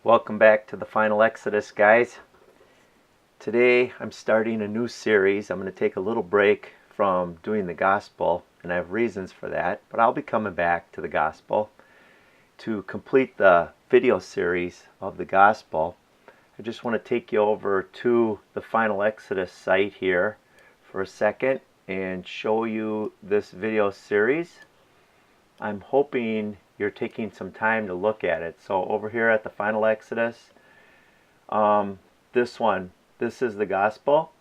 Welcome back to the final Exodus, guys. Today I'm starting a new series. I'm going to take a little break from doing the gospel, and I have reasons for that, but I'll be coming back to the gospel to complete the video series of the gospel. I just want to take you over to the final Exodus site here for a second and show you this video series. I'm hoping you're taking some time to look at it. So over here at the final Exodus, this is the gospel.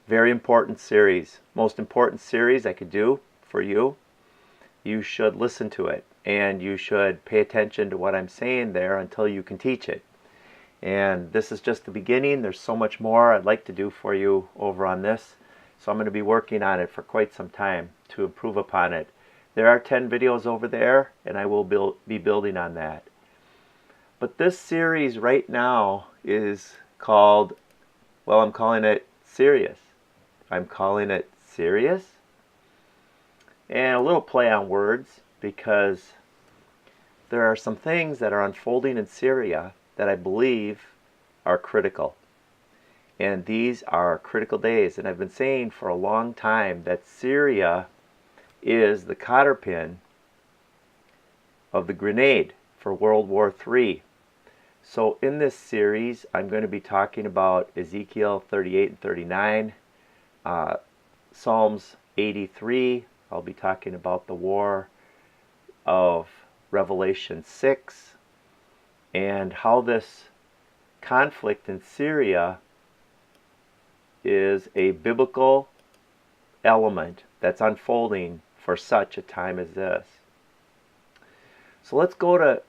Very important series. Most important series I could do for you. You should listen to it, and you should pay attention to what I'm saying there until you can teach it. And this is just the beginning. There's so much more I'd like to do for you over on this. So I'm going to be working on it for quite some time to improve upon it. There are 10 videos over there, and I will be building on that. But this series right now is called, well, I'm calling it Serious. I'm calling it Serious. And a little play on words, because there are some things that are unfolding in Syria that I believe are critical. And these are critical days. And I've been saying for a long time that Syria is the cotter pin of the grenade for World War III. So in this series, I'm going to be talking about Ezekiel 38 and 39, Psalms 83. I'll be talking about the war of Revelation 6 and how this conflict in Syria is a biblical element that's unfolding for such a time as this. So let's go to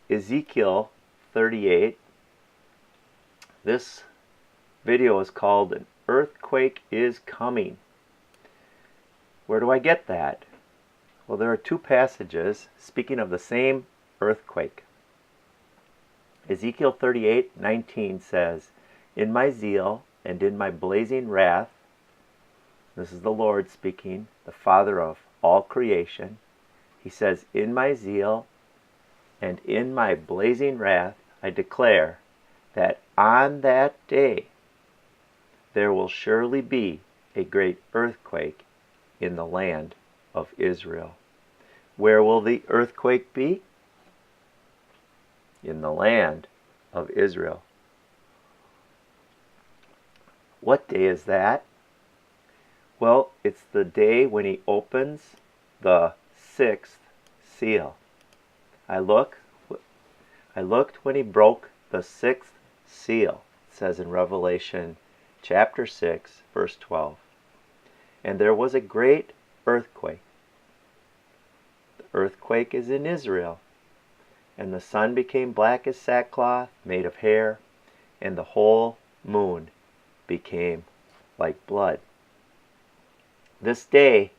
Ezekiel 38. This video is called An Earthquake is Coming. Where do I get that? Well, there are two passages speaking of the same earthquake. Ezekiel 38:19 says, "In my zeal and in my blazing wrath," this is the Lord speaking, the Father of all creation. He says, "In my zeal and in my blazing wrath, I declare that on that day there will surely be a great earthquake in the land of Israel." Where will the earthquake be? In the land of Israel. What day is that? Well, it's the day when he opens the sixth seal. I looked when he broke the sixth seal, it says in Revelation chapter 6, verse 12. And there was a great earthquake. The earthquake is in Israel. And the sun became black as sackcloth made of hair, and the whole moon became like blood. This day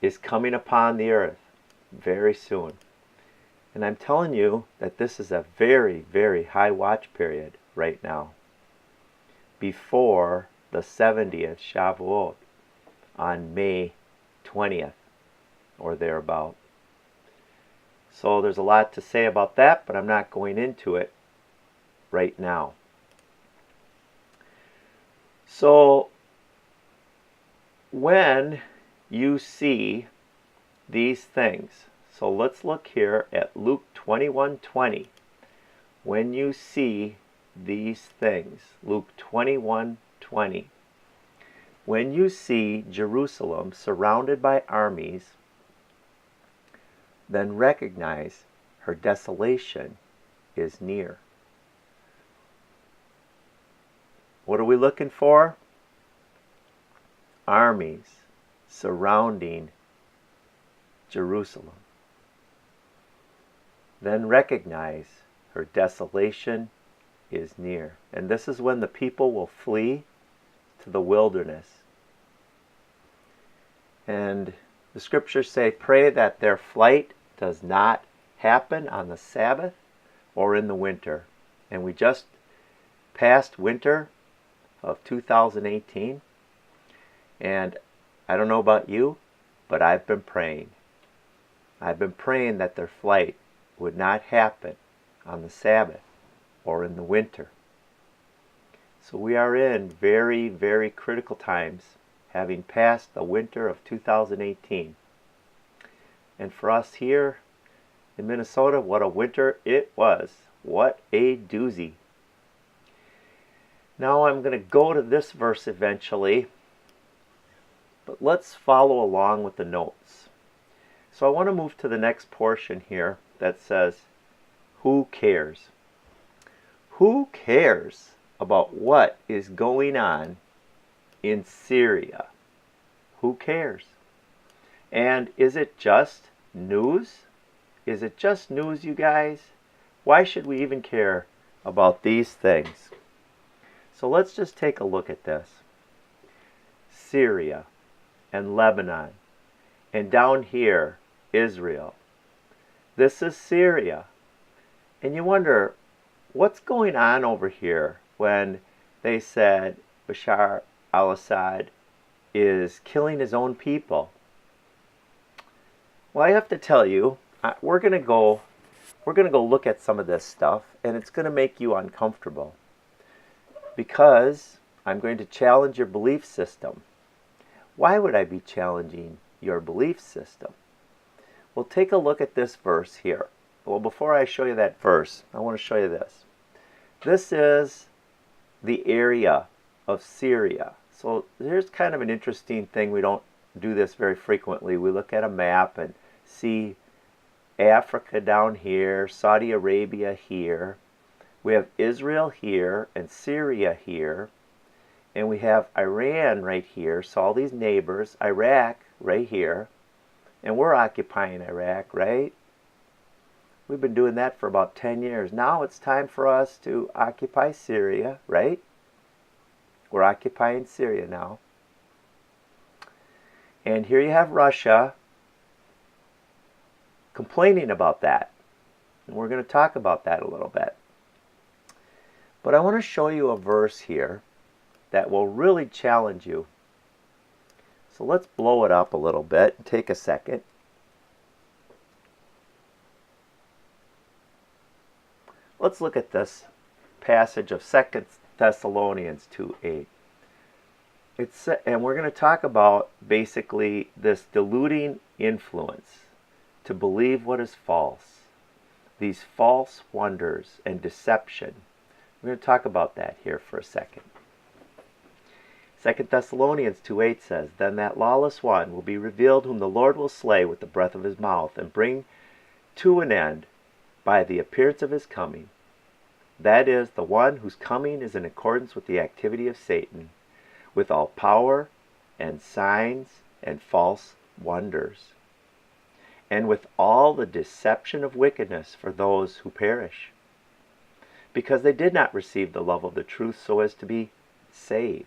is coming upon the earth very soon. And I'm telling you that this is a very, very high watch period right now, before the 70th Shavuot on May 20th or thereabout. So there's a lot to say about that, but I'm not going into it right now. So when you see these things, so let's look here at Luke 21:20. When you see these things, Luke 21:20. When you see Jerusalem surrounded by armies, then recognize her desolation is near. What are we looking for? Armies surrounding Jerusalem. Then recognize her desolation is near. And this is when the people will flee to the wilderness. And the scriptures say, pray that their flight does not happen on the Sabbath or in the winter. And we just passed winter of 2018. And I don't know about you, but I've been praying. I've been praying that their flight would not happen on the Sabbath or in the winter. So we are in very, very critical times, having passed the winter of 2018. And for us here in Minnesota, what a winter it was. What a doozy. Now I'm going to go to this verse eventually, but let's follow along with the notes. So I want to move to the next portion here that says, who cares? Who cares about what is going on in Syria? Who cares? And is it just news? Is it just news, you guys? Why should we even care about these things? So let's just take a look at this. Syria and Lebanon, and down here, Israel. This is Syria. And you wonder, what's going on over here when they said Bashar al-Assad is killing his own people? Well, I have to tell you, we're going to go look at some of this stuff, and it's going to make you uncomfortable, because I'm going to challenge your belief system. Why would I be challenging your belief system? Well, take a look at this verse here. Well, before I show you that verse, I want to show you this. This is the area of Syria. So here's kind of an interesting thing. We don't do this very frequently. We look at a map and see Africa down here, Saudi Arabia here. We have Israel here and Syria here. And we have Iran right here. So all these neighbors, Iraq right here. And we're occupying Iraq, right? We've been doing that for about 10 years. Now it's time for us to occupy Syria, right? We're occupying Syria now. And here you have Russia complaining about that. And we're going to talk about that a little bit. But I want to show you a verse here that will really challenge you. So let's blow it up a little bit and take a second. Let's look at this passage of 2 Thessalonians 2:8. And we're going to talk about basically this deluding influence to believe what is false. These false wonders and deception. We're going to talk about that here for a second. 2 Thessalonians 2:8 says, Then that lawless one will be revealed, whom the Lord will slay with the breath of his mouth, and bring to an end by the appearance of his coming. That is, the one whose coming is in accordance with the activity of Satan, with all power and signs and false wonders, and with all the deception of wickedness for those who perish, because they did not receive the love of the truth so as to be saved.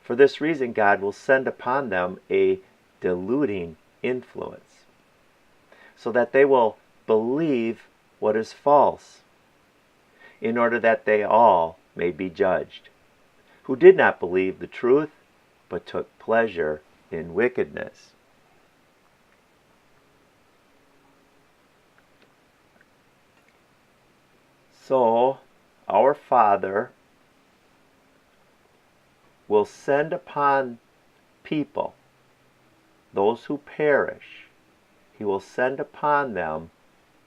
For this reason, God will send upon them a deluding influence, so that they will believe what is false, in order that they all may be judged, who did not believe the truth, but took pleasure in wickedness. So, our Father will send upon people, those who perish, He will send upon them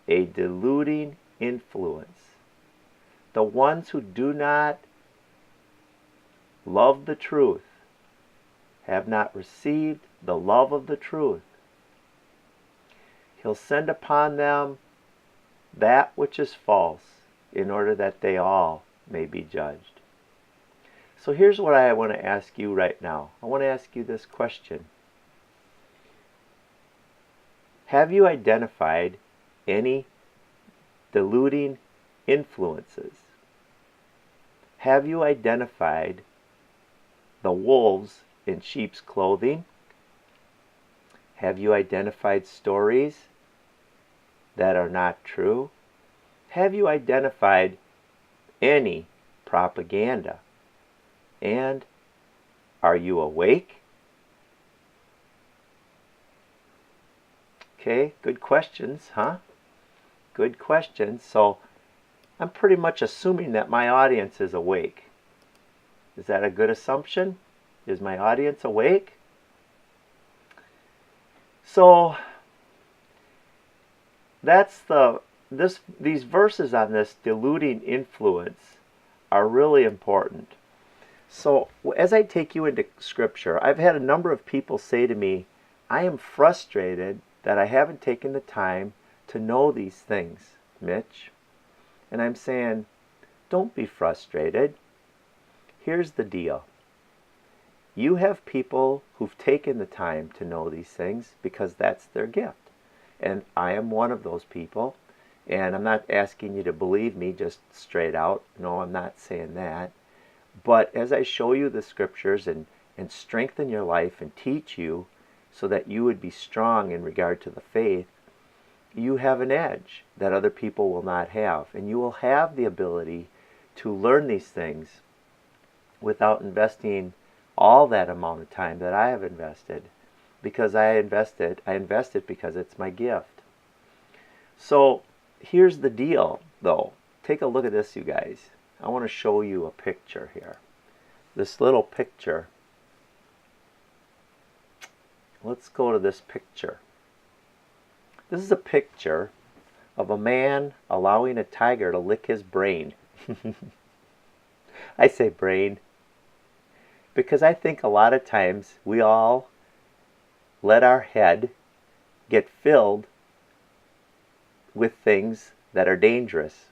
a deluding influence. The ones who do not love the truth have not received the love of the truth. He'll send upon them that which is false, in order that they all may be judged. So here's what I want to ask you right now. I want to ask you this question. Have you identified any deluding influences? Have you identified the wolves in sheep's clothing? Have you identified stories that are not true? Have you identified any propaganda? And are you awake? Okay, good questions, huh? Good questions. So I'm pretty much assuming that my audience is awake. Is that a good assumption? Is my audience awake? So that's these verses on this deluding influence are really important. So as I take you into scripture, I've had a number of people say to me, I am frustrated that I haven't taken the time to know these things, Mitch. And I'm saying, don't be frustrated. Here's the deal. You have people who've taken the time to know these things because that's their gift. And I am one of those people. And I'm not asking you to believe me just straight out. No, I'm not saying that. But as I show you the scriptures and strengthen your life and teach you so that you would be strong in regard to the faith, you have an edge that other people will not have. And you will have the ability to learn these things without investing all that amount of time that I have invested. Because I invested because it's my gift. So here's the deal, though. Take a look at this, you guys. I want to show you a picture here. This little picture. Let's go to this picture. This is a picture of a man allowing a tiger to lick his brain. I say brain because I think a lot of times we all let our head get filled with things that are dangerous.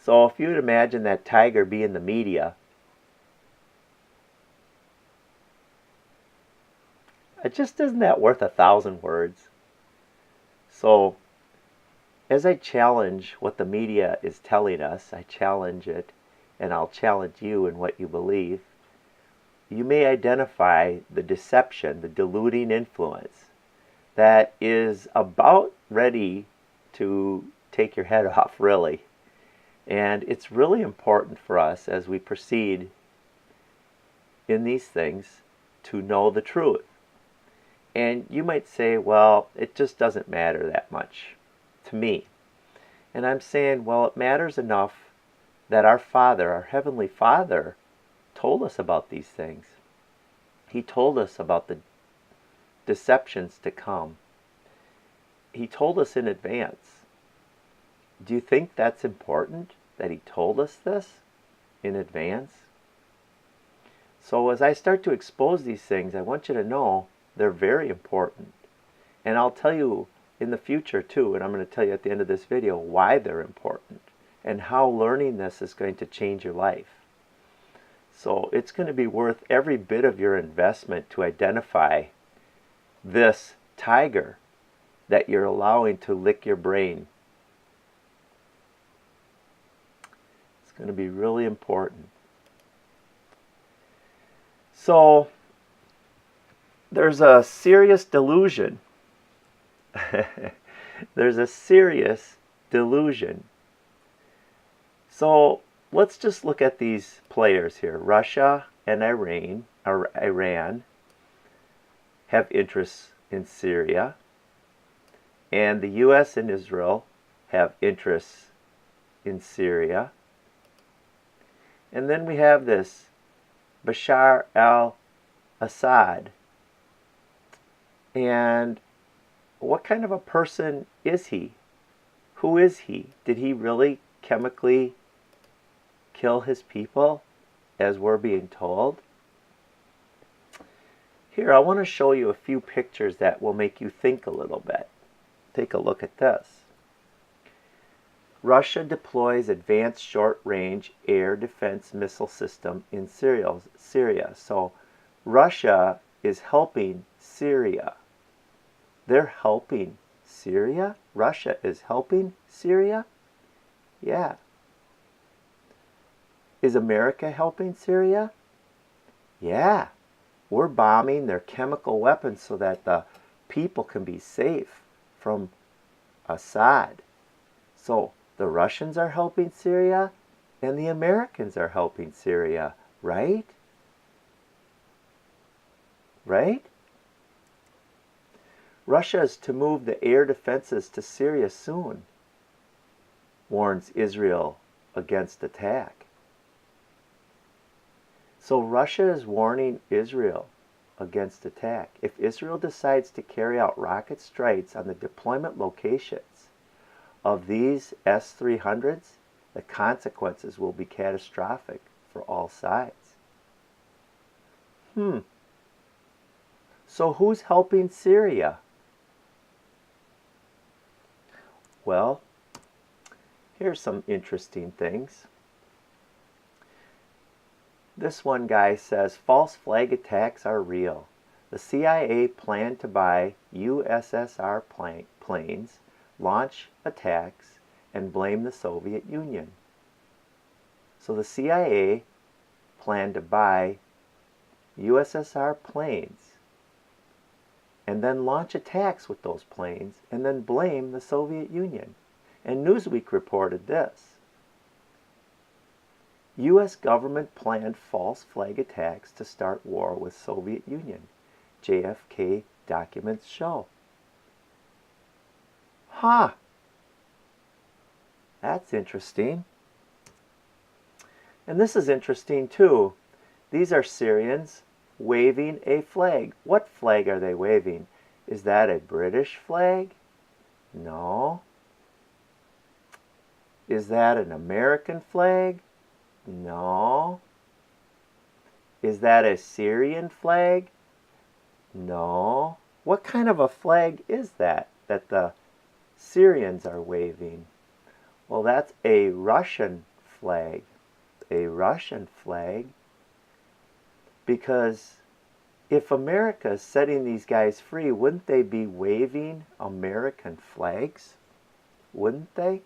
So if you would imagine that tiger being the media, it just isn't that worth 1,000 words. So as I challenge what the media is telling us, I challenge it, and I'll challenge you in what you believe. You may identify the deception, the deluding influence that is about ready to take your head off, really. And it's really important for us as we proceed in these things to know the truth. And you might say, well, it just doesn't matter that much to me. And I'm saying, well, it matters enough that our Father, our Heavenly Father, told us about these things. He told us about the deceptions to come. He told us in advance. Do you think that's important, that He told us this in advance? So as I start to expose these things, I want you to know they're very important. And I'll tell you in the future too, and I'm going to tell you at the end of this video why they're important and how learning this is going to change your life. So it's going to be worth every bit of your investment to identify this tiger that you're allowing to lick your brain. It's going to be really important. So there's a serious delusion. There's a serious delusion. So let's just look at these players here. Russia and Iran have interests in Syria. And the U.S. and Israel have interests in Syria. And then we have this Bashar al-Assad. And what kind of a person is he? Who is he? Did he really chemically kill his people, as we're being told? Here, I want to show you a few pictures that will make you think a little bit. Take a look at this. Russia deploys advanced short-range air defense missile system in Syria. So Russia is helping Syria. They're helping Syria? Russia is helping Syria? Yeah. Is America helping Syria? Yeah. We're bombing their chemical weapons so that the people can be safe from Assad. So the Russians are helping Syria and the Americans are helping Syria, right? right? Russia is to move the air defenses to Syria soon, warns Israel against attack. So Russia is warning Israel against attack. If Israel decides to carry out rocket strikes on the deployment locations of these S-300s, the consequences will be catastrophic for all sides. So who's helping Syria? Well, here's some interesting things. This one guy says false flag attacks are real. The CIA planned to buy USSR planes, launch attacks, and blame the Soviet Union. So the CIA planned to buy USSR planes and then launch attacks with those planes and then blame the Soviet Union. And Newsweek reported this. U.S. government planned false flag attacks to start war with Soviet Union. JFK documents show. That's interesting. And this is interesting too. These are Syrians waving a flag. What flag are they waving? Is that a British flag? No. Is that an American flag? No. Is that a Syrian flag? No. What kind of a flag is that the Syrians are waving? Well, that's a Russian flag. A Russian flag. Because if America is setting these guys free, wouldn't they be waving American flags? Wouldn't they?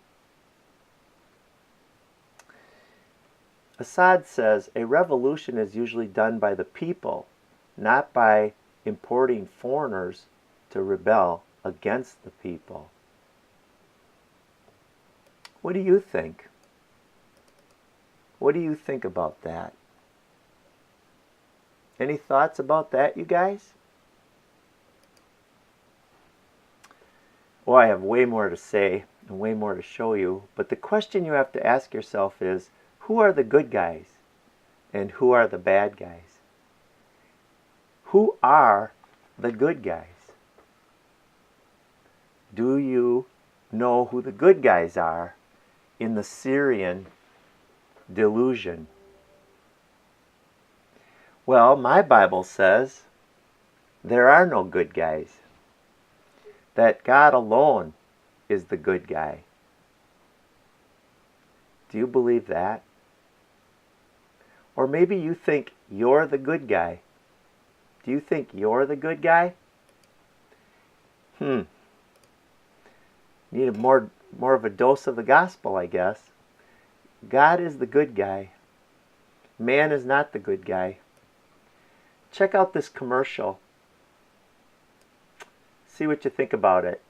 Assad says a revolution is usually done by the people, not by importing foreigners to rebel against the people. What do you think? What do you think about that? Any thoughts about that, you guys? Well, I have way more to say and way more to show you, but the question you have to ask yourself is, who are the good guys and who are the bad guys? Who are the good guys? Do you know who the good guys are in the Syrian delusion? Well, my Bible says there are no good guys. That God alone is the good guy. Do you believe that? Or maybe you think you're the good guy. Do you think you're the good guy? Need more of a dose of the gospel, I guess. God is the good guy. Man is not the good guy. Check out this commercial. See what you think about it.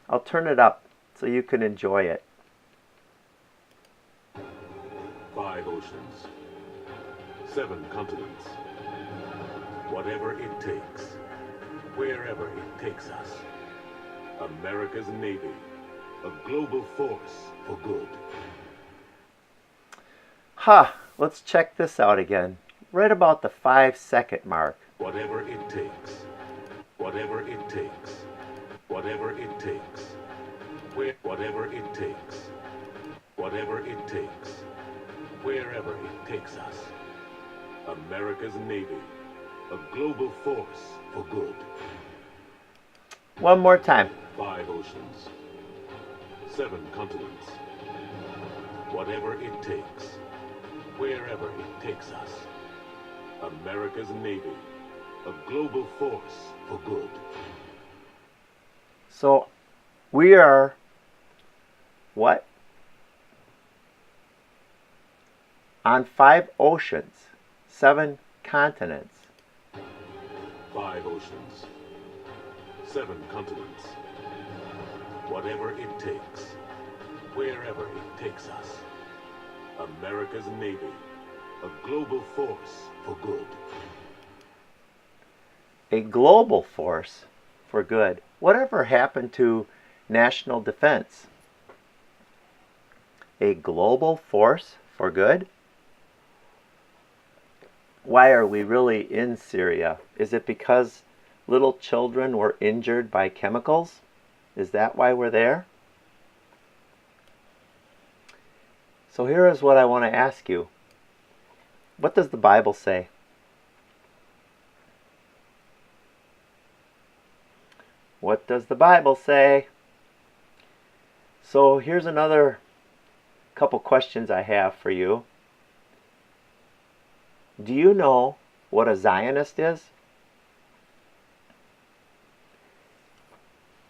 I'll turn it up so you can enjoy it. 5 oceans, 7 continents. Whatever it takes, wherever it takes us. America's Navy, a global force for good. Let's check this out again. Right about the 5-second mark. Whatever it takes, whatever it takes, whatever it takes, whatever it takes, whatever it takes, wherever it takes us. America's Navy, a global force for good. One more time. 5 oceans, 7 continents. Whatever it takes, wherever it takes us. America's Navy, a global force for good. So, we are what? On 5 oceans, 7 continents. 5 oceans, 7 continents. Whatever it takes, wherever it takes us. America's Navy, a global force for good. a global force for good. Whatever happened to national defense? A global force for good? Why are we really in Syria? Is it because little children were injured by chemicals? Is that why we're there? So here is what I want to ask you. What does the Bible say? What does the Bible say? So here's another couple questions I have for you. Do you know what a Zionist is?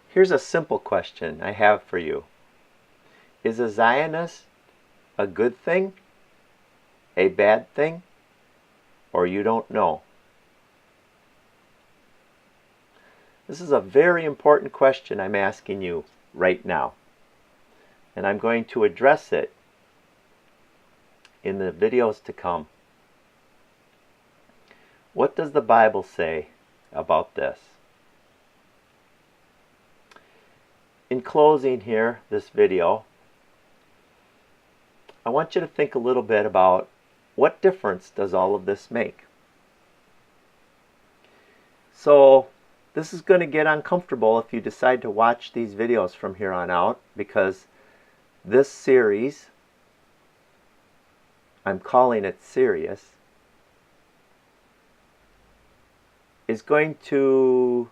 Here's a simple question I have for you. Is a Zionist a good thing, a bad thing, or you don't know? This is a very important question I'm asking you right now. And I'm going to address it in the videos to come. What does the Bible say about this? In closing here, this video, I want you to think a little bit about what difference does all of this make? So this is going to get uncomfortable if you decide to watch these videos from here on out, because this series, I'm calling it Serious, is going to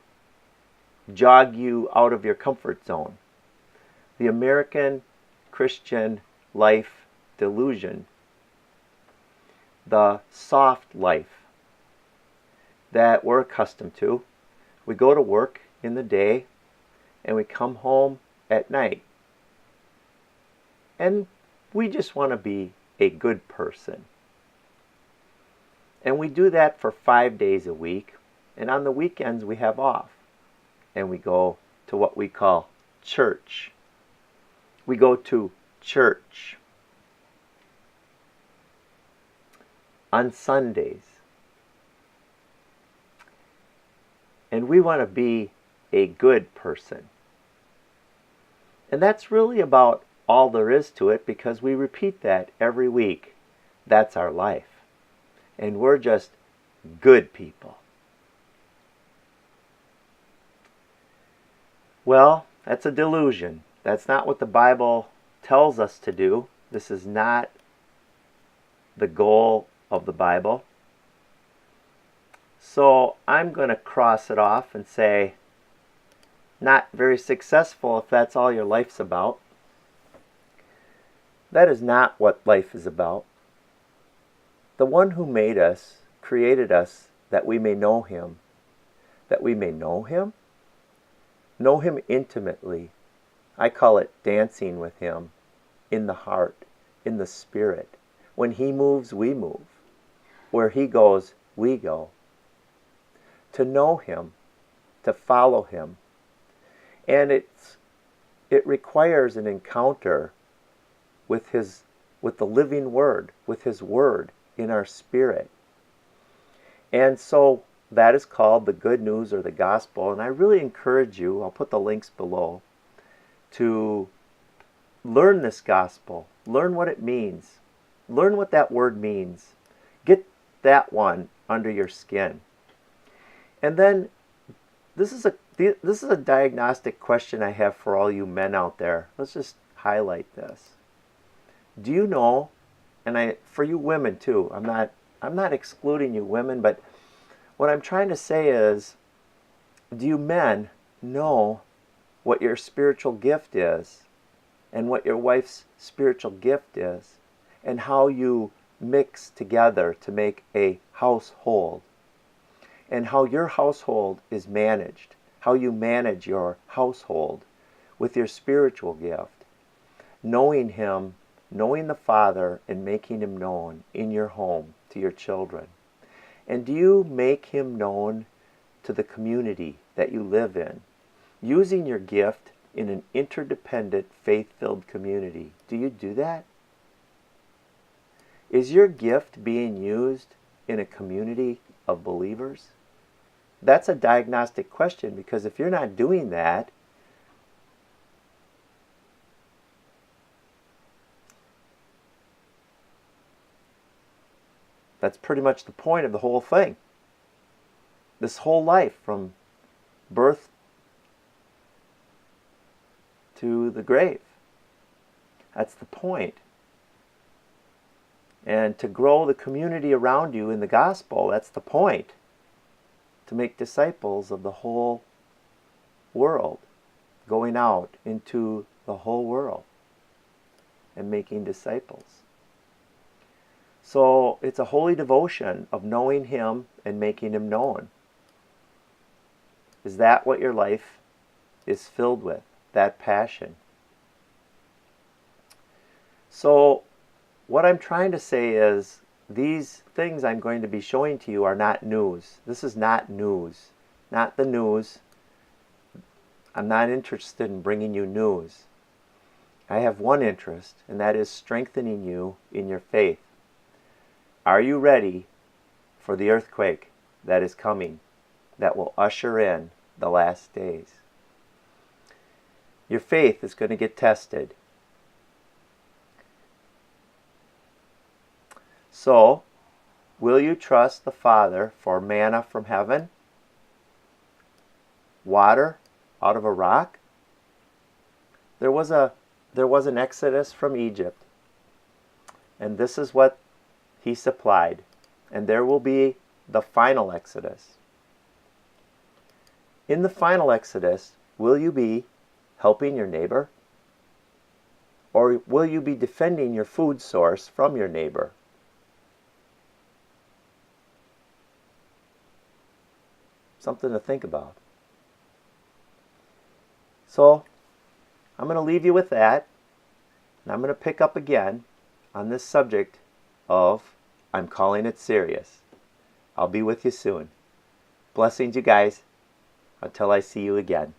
jog you out of your comfort zone. The American Christian life delusion, the soft life that we're accustomed to. We go to work in the day and we come home at night. And we just want to be a good person. And we do that for 5 days a week. And on the weekends we have off. And we go to what we call church. We go to church on Sundays. And we want to be a good person. And that's really about all there is to it, because we repeat that every week. That's our life. And we're just good people. Well, that's a delusion. That's not what the Bible tells us to do. This is not the goal of the Bible. So I'm going to cross it off and say, not very successful if that's all your life's about. That is not what life is about. The one who made us, created us, that we may know Him. That we may know Him? Know Him intimately. I call it dancing with Him in the heart, in the spirit. When He moves, we move. Where He goes, we go. To know Him, to follow Him. And it requires an encounter with the living Word, with His Word in our spirit. And so that is called the good news or the gospel. And I really encourage you, I'll put the links below, to learn this gospel. Learn what it means. Learn what that word means. Get that one under your skin. And then this is a diagnostic question I have for all you men out there. Let's just highlight this. Do you know, and for you women too, I'm not excluding you women, but what I'm trying to say is, do you men know what your spiritual gift is, and what your wife's spiritual gift is, and how you mix together to make a household, and how your household is managed, how you manage your household with your spiritual gift, knowing Him, knowing the Father, and making Him known in your home to your children. And do you make Him known to the community that you live in, using your gift in an interdependent, faith-filled community? Do you do that? Is your gift being used in a community of believers? that's a diagnostic question, because if you're not doing that, that's pretty much the point of the whole thing. This whole life, from birth to the grave. That's the point. And to grow the community around you in the gospel, that's the point. To make disciples of the whole world, going out into the whole world and making disciples. So it's a holy devotion of knowing Him and making Him known. Is that what your life is filled with? That passion? So what I'm trying to say is, these things I'm going to be showing to you are not news. This is not news. Not the news. I'm not interested in bringing you news. I have one interest, and that is strengthening you in your faith. Are you ready for the earthquake that is coming, that will usher in the last days? Your faith is going to get tested. So, will you trust the Father for manna from heaven? Water out of a rock? There was an exodus from Egypt, and this is what He supplied. And there will be the final exodus. In the final exodus, will you be helping your neighbor? Or will you be defending your food source from your neighbor? Something to think about. So, I'm going to leave you with that, and I'm going to pick up again on this subject of, I'm calling it serious. I'll be with you soon. Blessings, you guys, until I see you again.